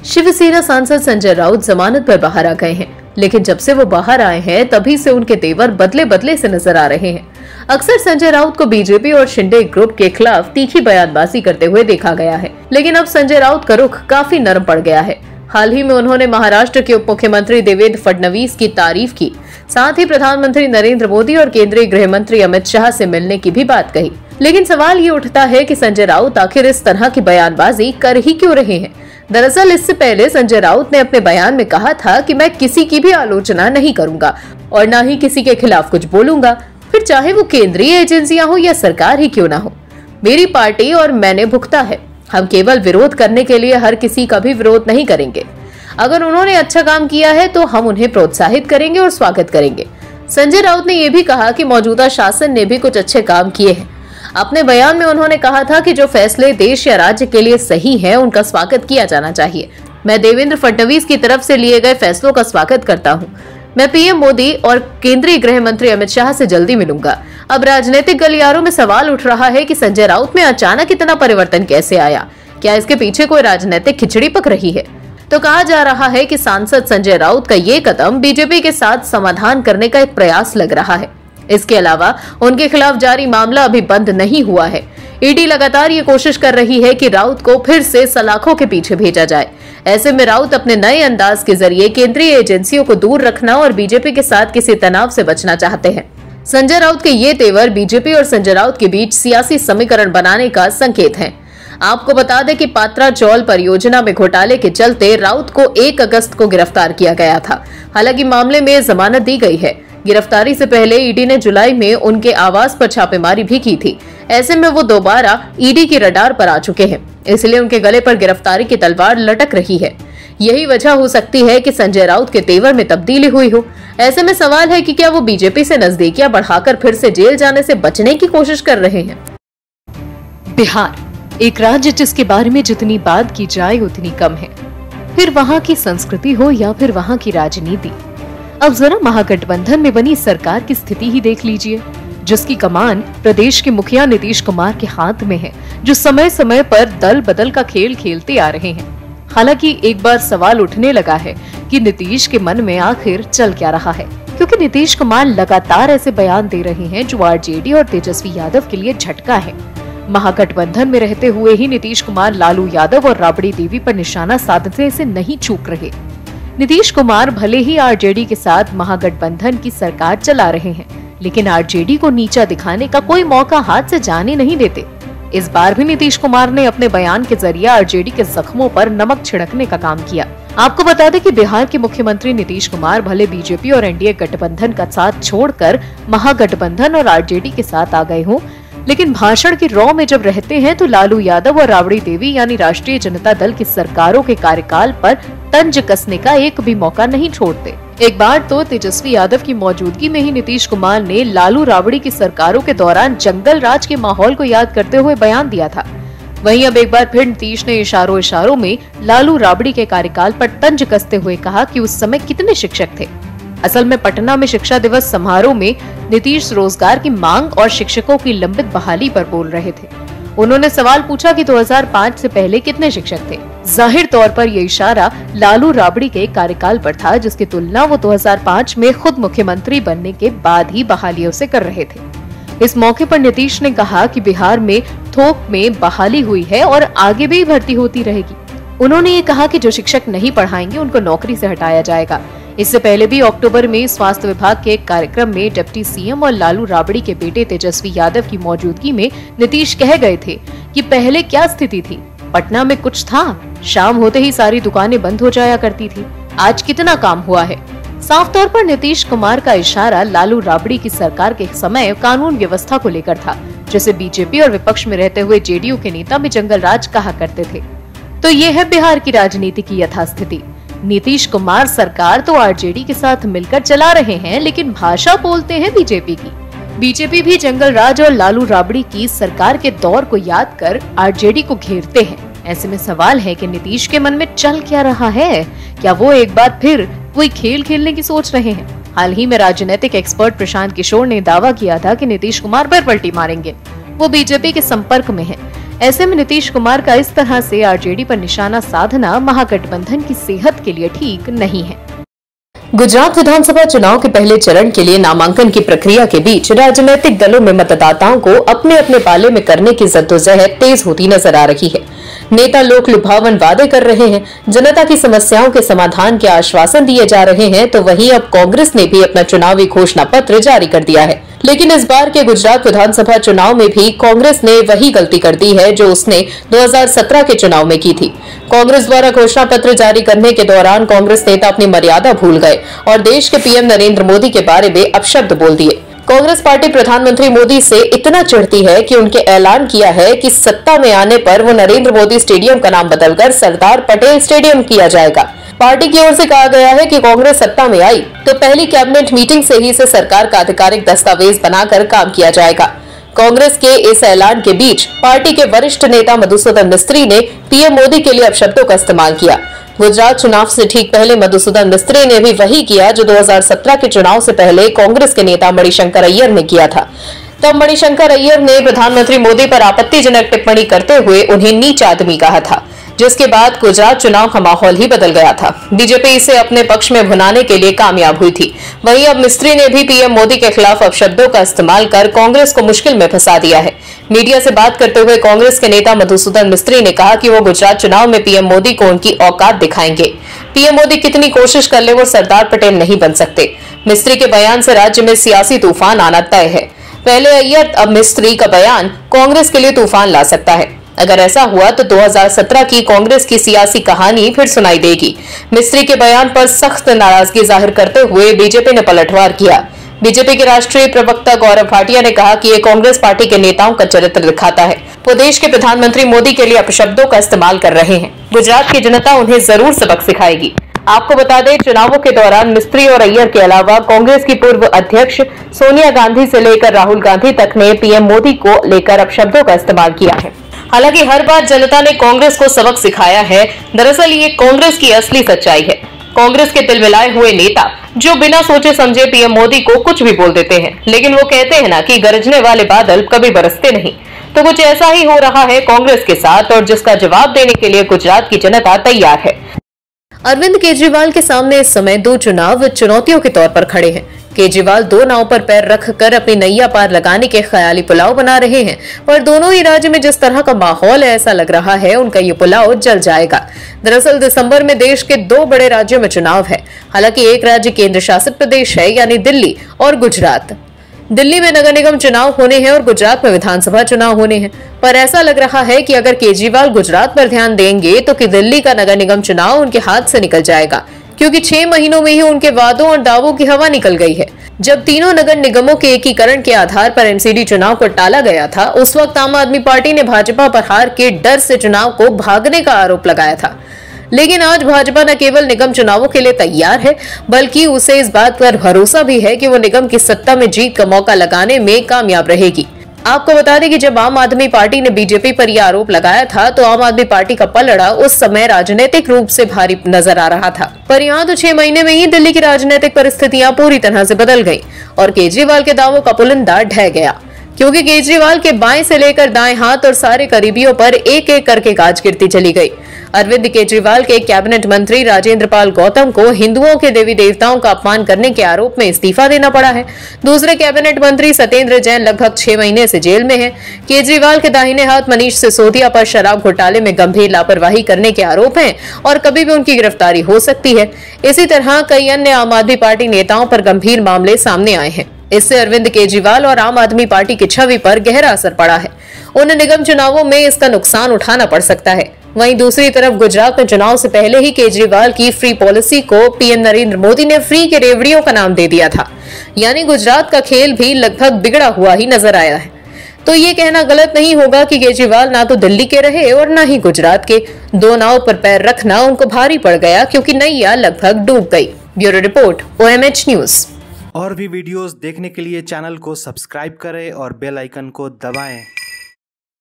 शिवसेना सांसद संजय राउत जमानत पर बाहर आ गए हैं, लेकिन जब से वो बाहर आए हैं तभी से उनके तेवर बदले बदले से नजर आ रहे हैं। अक्सर संजय राउत को बीजेपी और शिंदे ग्रुप के खिलाफ तीखी बयानबाजी करते हुए देखा गया है, लेकिन अब संजय राउत का रुख काफी नरम पड़ गया है। हाल ही में उन्होंने महाराष्ट्र के उप मुख्यमंत्री देवेंद्र फडणवीस की तारीफ की, साथ ही प्रधानमंत्री नरेंद्र मोदी और केंद्रीय गृह मंत्री अमित शाह से मिलने की भी बात कही। लेकिन सवाल ये उठता है कि संजय राउत आखिर इस तरह की बयानबाजी कर ही क्यों रहे हैं। दरअसल इससे पहले संजय राउत ने अपने बयान में कहा था कि मैं किसी की भी आलोचना नहीं करूंगा और न ही किसी के खिलाफ कुछ बोलूंगा, फिर चाहे वो केंद्रीय एजेंसियां हो या सरकार ही क्यों ना हो। मेरी पार्टी और मैंने भुगता है, हम केवल विरोध करने के लिए हर किसी का भी विरोध नहीं करेंगे। अगर उन्होंने अच्छा काम किया है तो हम उन्हें प्रोत्साहित करेंगे और स्वागत करेंगे। संजय राउत ने यह भी कहा कि मौजूदा शासन ने भी कुछ अच्छे काम किए हैं। अपने बयान में उन्होंने कहा था कि जो फैसले देश या राज्य के लिए सही हैं, उनका स्वागत किया जाना चाहिए। मैं देवेंद्र फडणवीस की तरफ से लिए गए फैसलों का स्वागत करता हूं। मैं पीएम मोदी और केंद्रीय गृह मंत्री अमित शाह से जल्दी मिलूंगा। अब राजनीतिक गलियारों में सवाल उठ रहा है कि संजय राउत में अचानक इतना परिवर्तन कैसे आया, क्या इसके पीछे कोई राजनीतिक खिचड़ी पक रही है। तो कहा जा रहा है कि सांसद संजय राउत का ये कदम बीजेपी के साथ समाधान करने का एक प्रयास लग रहा है। इसके अलावा उनके खिलाफ जारी मामला अभी बंद नहीं हुआ है। ईडी लगातार ये कोशिश कर रही है कि राउत को फिर से सलाखों के पीछे भेजा जाए। ऐसे में राउत अपने नए अंदाज के जरिए केंद्रीय एजेंसियों को दूर रखना और बीजेपी के साथ किसी तनाव से बचना चाहते हैं। संजय राउत के ये तेवर बीजेपी और संजय राउत के बीच सियासी समीकरण बनाने का संकेत है। आपको बता दें कि पात्रा चौल परियोजना में घोटाले के चलते राउत को 1 अगस्त को गिरफ्तार किया गया था। हालांकि मामले में जमानत दी गई है। गिरफ्तारी से पहले ईडी ने जुलाई में उनके आवास पर छापेमारी भी की थी। ऐसे में वो दोबारा ईडी की रडार पर आ चुके हैं, इसलिए उनके गले पर गिरफ्तारी की तलवार लटक रही है। यही वजह हो सकती है कि संजय राउत के तेवर में तब्दीली हुई हो। ऐसे में सवाल है कि क्या वो बीजेपी से नजदीकियां बढ़ाकर फिर से जेल जाने से बचने की कोशिश कर रहे हैं। बिहार, एक राज्य जिसके बारे में जितनी बात की जाए उतनी कम है, फिर वहाँ की संस्कृति हो या फिर वहाँ की राजनीति। अब जरा महागठबंधन में बनी सरकार की स्थिति ही देख लीजिए, जिसकी कमान प्रदेश के मुखिया नीतीश कुमार के हाथ में है, जो समय समय पर दल बदल का खेल खेलते आ रहे हैं। हालांकि एक बार सवाल उठने लगा है कि नीतीश के मन में आखिर चल क्या रहा है, क्योंकि नीतीश कुमार लगातार ऐसे बयान दे रहे हैं जो आरजेडी और तेजस्वी यादव के लिए झटका है। महागठबंधन में रहते हुए ही नीतीश कुमार लालू यादव और राबड़ी देवी पर निशाना साधने से नहीं चूक रहे। नीतीश कुमार भले ही आरजेडी के साथ महागठबंधन की सरकार चला रहे हैं, लेकिन आरजेडी को नीचा दिखाने का कोई मौका हाथ से जाने नहीं देते। इस बार भी नीतीश कुमार ने अपने बयान के जरिए आरजेडी के जख्मों पर नमक छिड़कने का काम किया। आपको बता दें कि बिहार के मुख्यमंत्री नीतीश कुमार भले बीजेपी और एनडीए गठबंधन का साथ छोड़कर महागठबंधन और आरजेडी के साथ आ गए हों, लेकिन भाषण की रॉ में जब रहते हैं तो लालू यादव और राबड़ी देवी यानी राष्ट्रीय जनता दल की सरकारों के कार्यकाल पर तंज कसने का एक भी मौका नहीं छोड़ते। एक बार तो तेजस्वी यादव की मौजूदगी में ही नीतीश कुमार ने लालू राबड़ी की सरकारों के दौरान जंगल राज के माहौल को याद करते हुए बयान दिया था। वहीं अब एक बार फिर नीतीश ने इशारों में लालू राबड़ी के कार्यकाल पर तंज कसते हुए कहा कि उस समय कितने शिक्षक थे। असल में पटना में शिक्षा दिवस समारोह में नीतीश रोजगार की मांग और शिक्षकों की लंबित बहाली पर बोल रहे थे। उन्होंने सवाल पूछा कि 2005 से पहले कितने शिक्षक थे। जाहिर तौर पर यह इशारा लालू राबड़ी के कार्यकाल पर था, जिसकी तुलना वो 2005 में खुद मुख्यमंत्री बनने के बाद ही बहालियों से कर रहे थे। इस मौके पर नीतीश ने कहा कि बिहार में थोक में बहाली हुई है और आगे भी भर्ती होती रहेगी। उन्होंने ये कहा कि जो शिक्षक नहीं पढ़ाएंगे उनको नौकरी से हटाया जाएगा। इससे पहले भी अक्टूबर में स्वास्थ्य विभाग के एक कार्यक्रम में डिप्टी सीएम और लालू राबड़ी के बेटे तेजस्वी यादव की मौजूदगी में नीतीश कह गए थे कि पहले क्या स्थिति थी, पटना में कुछ था, शाम होते ही सारी दुकानें बंद हो जाया करती थी, आज कितना काम हुआ है। साफ तौर पर नीतीश कुमार का इशारा लालू राबड़ी की सरकार के समय कानून व्यवस्था को लेकर था, जिसे बीजेपी और विपक्ष में रहते हुए जेडीयू के नेता भी जंगल राज कहा करते थे। तो ये है बिहार की राजनीति की यथास्थिति। नीतीश कुमार सरकार तो आरजेडी के साथ मिलकर चला रहे हैं, लेकिन भाषा बोलते हैं बीजेपी की। बीजेपी भी जंगल राज और लालू राबड़ी की सरकार के दौर को याद कर आरजेडी को घेरते हैं। ऐसे में सवाल है कि नीतीश के मन में चल क्या रहा है, क्या वो एक बार फिर कोई खेल खेलने की सोच रहे हैं। हाल ही में राजनीतिक एक्सपर्ट प्रशांत किशोर ने दावा किया था कि नीतीश कुमार पर पलटी मारेंगे। वो बीजेपी के संपर्क में है, ऐसे में नीतीश कुमार का इस तरह से आरजेडी पर निशाना साधना महागठबंधन की सेहत के लिए ठीक नहीं है। गुजरात विधानसभा चुनाव के पहले चरण के लिए नामांकन की प्रक्रिया के बीच राजनीतिक दलों में मतदाताओं को अपने अपने पाले में करने की जद्दोजहद तेज होती नजर आ रही है। नेता लोक लुभावन वादे कर रहे हैं, जनता की समस्याओं के समाधान के आश्वासन दिए जा रहे हैं, तो वहीं अब कांग्रेस ने भी अपना चुनावी घोषणा पत्र जारी कर दिया है। लेकिन इस बार के गुजरात विधानसभा चुनाव में भी कांग्रेस ने वही गलती कर दी है जो उसने 2017 के चुनाव में की थी। कांग्रेस द्वारा घोषणा पत्र जारी करने के दौरान कांग्रेस नेता अपनी मर्यादा भूल गए और देश के पीएम नरेंद्र मोदी के बारे में अपशब्द बोल दिए। कांग्रेस पार्टी प्रधानमंत्री मोदी से इतना चिढ़ती है कि उनके ऐलान किया है कि सत्ता में आने पर वो नरेंद्र मोदी स्टेडियम का नाम बदलकर सरदार पटेल स्टेडियम किया जाएगा। पार्टी की ओर से कहा गया है कि कांग्रेस सत्ता में आई तो पहली कैबिनेट मीटिंग से ही इसे सरकार का आधिकारिक दस्तावेज बनाकर काम किया जाएगा। कांग्रेस के इस ऐलान के बीच पार्टी के वरिष्ठ नेता मधुसूदन मिस्त्री ने पीएम मोदी के लिए अपशब्दों का इस्तेमाल किया। गुजरात चुनाव से ठीक पहले मधुसूदन मिस्त्री ने भी वही किया जो 2017 के चुनाव से पहले कांग्रेस के नेता मणिशंकर अय्यर ने किया था। तब मणिशंकर अय्यर ने प्रधानमंत्री मोदी पर आपत्तिजनक टिप्पणी करते हुए उन्हें नीच आदमी कहा था, जिसके बाद गुजरात चुनाव का माहौल ही बदल गया था। बीजेपी इसे अपने पक्ष में भुनाने के लिए कामयाब हुई थी। वहीं अब मिस्त्री ने भी पीएम मोदी के खिलाफ अपशब्दों का इस्तेमाल कर कांग्रेस को मुश्किल में फंसा दिया है। मीडिया से बात करते हुए कांग्रेस के नेता मधुसूदन मिस्त्री ने कहा कि वो गुजरात चुनाव में पीएम मोदी को उनकी औकात दिखाएंगे। पीएम मोदी कितनी कोशिश कर ले वो सरदार पटेल नहीं बन सकते। मिस्त्री के बयान से राज्य में सियासी तूफान आना तय है। पहले अय्यर, अब मिस्त्री का बयान कांग्रेस के लिए तूफान ला सकता है। अगर ऐसा हुआ तो 2017 की कांग्रेस की सियासी कहानी फिर सुनाई देगी। मिस्त्री के बयान पर सख्त नाराजगी जाहिर करते हुए बीजेपी ने पलटवार किया। बीजेपी के राष्ट्रीय प्रवक्ता गौरव भाटिया ने कहा कि ये कांग्रेस पार्टी के नेताओं का चरित्र दिखाता है। वो देश के प्रधानमंत्री मोदी के लिए अपशब्दों का इस्तेमाल कर रहे हैं। गुजरात की जनता उन्हें जरूर सबक सिखाएगी। आपको बता दें, चुनावों के दौरान मिस्त्री और अय्यर के अलावा कांग्रेस की पूर्व अध्यक्ष सोनिया गांधी से लेकर राहुल गांधी तक ने पीएम मोदी को लेकर अपशब्दों का इस्तेमाल किया है। हालांकि हर बार जनता ने कांग्रेस को सबक सिखाया है। दरअसल ये कांग्रेस की असली सच्चाई है। कांग्रेस के तिलमिलाए हुए नेता जो बिना सोचे समझे पीएम मोदी को कुछ भी बोल देते हैं, लेकिन वो कहते हैं ना कि गरजने वाले बादल कभी बरसते नहीं। तो कुछ ऐसा ही हो रहा है कांग्रेस के साथ, और जिसका जवाब देने के लिए गुजरात की जनता तैयार है। अरविंद केजरीवाल के सामने इस समय दो चुनाव चुनौतियों के तौर पर खड़े हैं। केजरीवाल दो नाव पर पैर रखकर अपनी नैया पार लगाने के ख्याली पुलाव बना रहे हैं, पर दोनों ही राज्य में जिस तरह का माहौल है, ऐसा लग रहा है उनका ये पुलाव जल जाएगा। दरअसल दिसंबर में देश के दो बड़े राज्यों में चुनाव है। हालांकि एक राज्य केंद्र शासित प्रदेश है, यानी दिल्ली और गुजरात। दिल्ली में नगर निगम चुनाव होने हैं और गुजरात में विधानसभा चुनाव होने हैं। पर ऐसा लग रहा है कि अगर केजरीवाल गुजरात पर ध्यान देंगे तो कि दिल्ली का नगर निगम चुनाव उनके हाथ से निकल जाएगा, क्योंकि 6 महीनों में ही उनके वादों और दावों की हवा निकल गई है। जब तीनों नगर निगमों के एकीकरण के आधार पर एमसीडी चुनाव को टाला गया था, उस वक्त आम आदमी पार्टी ने भाजपा पर हार के डर से चुनाव को भागने का आरोप लगाया था। लेकिन आज भाजपा न केवल निगम चुनावों के लिए तैयार है, बल्कि उसे इस बात पर भरोसा भी है कि वो निगम की सत्ता में जीत का मौका लगाने में कामयाब रहेगी। आपको बता दें कि जब आम आदमी पार्टी ने बीजेपी पर यह आरोप लगाया था, तो आम आदमी पार्टी का पलड़ा उस समय राजनीतिक रूप से भारी नजर आ रहा था। पर यहाँ तो 6 महीने में ही दिल्ली की राजनीतिक परिस्थितियां पूरी तरह से बदल गई और केजरीवाल के दावों का पुलिंदा ढह गया, क्योंकि केजरीवाल के बाएं से लेकर दाएं हाथ और सारे करीबियों पर एक एक करके गाज गिरती चली गई। अरविंद केजरीवाल के कैबिनेट मंत्री राजेंद्र पाल गौतम को हिंदुओं के देवी देवताओं का अपमान करने के आरोप में इस्तीफा देना पड़ा है। दूसरे कैबिनेट मंत्री सत्येंद्र जैन लगभग 6 महीने से जेल में है। केजरीवाल के दाहिने हाथ मनीष सिसोदिया पर शराब घोटाले में गंभीर लापरवाही करने के आरोप हैं और कभी भी उनकी गिरफ्तारी हो सकती है। इसी तरह कई अन्य आम आदमी पार्टी नेताओं पर गंभीर मामले सामने आए हैं। इससे अरविंद केजरीवाल और आम आदमी पार्टी की छवि पर गहरा असर पड़ा है। उन्हें निगम चुनावों में इसका नुकसान उठाना पड़ सकता है। वहीं दूसरी तरफ गुजरात में चुनाव से पहले ही केजरीवाल की फ्री पॉलिसी को पीएम नरेंद्र मोदी ने फ्री के रेवड़ियों का नाम दे दिया था, यानी गुजरात का खेल भी लगभग बिगड़ा हुआ ही नजर आया है। तो ये कहना गलत नहीं होगा कि केजरीवाल ना तो दिल्ली के रहे और ना ही गुजरात के। दो नाव पर पैर रखना उनको भारी पड़ गया, क्योंकि नैया लगभग डूब गई। Bureau report, OMH news. और भी वीडियोस देखने के लिए चैनल को सब्सक्राइब करें और बेल आइकन को दबाएं।